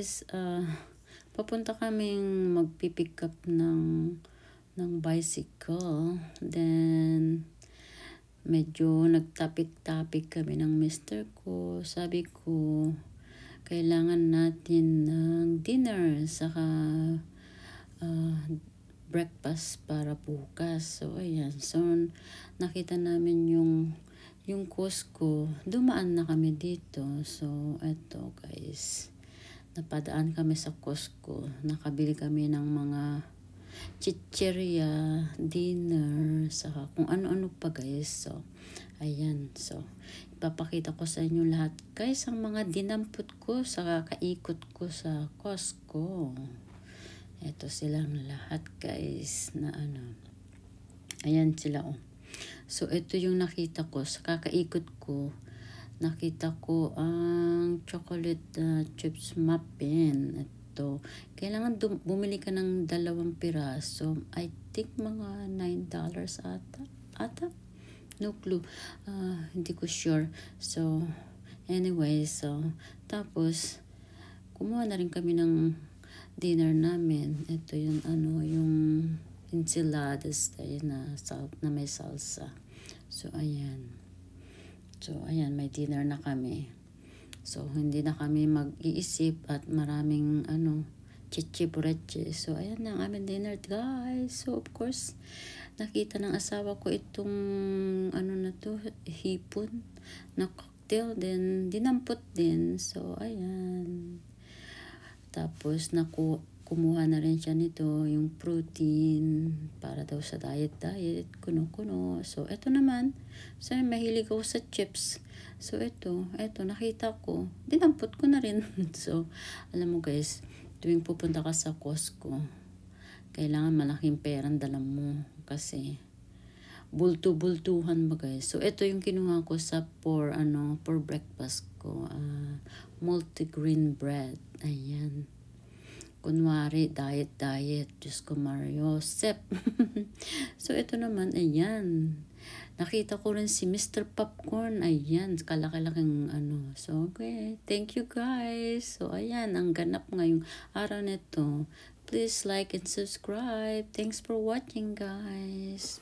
guys, papunta kaming magpipick up ng bicycle. Then, medyo nagtapik-tapik kami ng mister ko. Sabi ko, kailangan natin ng dinner, saka breakfast para bukas. So, ayan. So, nakita namin yung Costco. Dumaan na kami dito. So, eto guys. Napadaan kami sa Costco. Nakabili kami ng mga chicheria, dinner, saka kung ano-ano pa guys. So, ayan. So, ipapakita ko sa inyo lahat guys ang mga dinampot ko sa kaikot ko sa Costco. Ito silang lahat guys na ano. Ayan sila oh. So, ito yung nakita ko sa kakaikot ko. Nakita ko ang chocolate chips muffin. Ito. Kailangan bumili ka ng 2 piraso. I think mga $9 ata? No clue. Hindi ko sure. So, anyway. So, tapos, kumuha na rin kami ng dinner namin. Ito yung yung enchiladas tayo na may salsa. So, ayan. So, ayan, may dinner na kami. So, hindi na kami mag-iisip at maraming, chichi-bureche. So, ayan na ang aming dinner, guys. So, of course, nakita ng asawa ko itong, hipon na cocktail. Then, dinampot din. So, ayan. Tapos, kumuha na rin siya nito, yung protein, para daw sa diet, kuno-kuno. So, eto naman, so, mahilig ako sa chips. So, eto, nakita ko, dinampot ko na rin. So, alam mo guys, tuwing pupunta ka sa Costco, kailangan malaking perang dala mo, kasi, bulto-bultuhan ba guys. So, ito yung kinuha ko for breakfast ko, multigrain bread. Ayan. Kunwari, diet. Diyos ko, Mario. Sep. So, ito naman, ayan. Nakita ko rin si Mr. Popcorn. Ayan, kalaki-laking So, okay. Thank you, guys. So, ayan, ang ganap ngayong araw nito. Please like and subscribe. Thanks for watching, guys.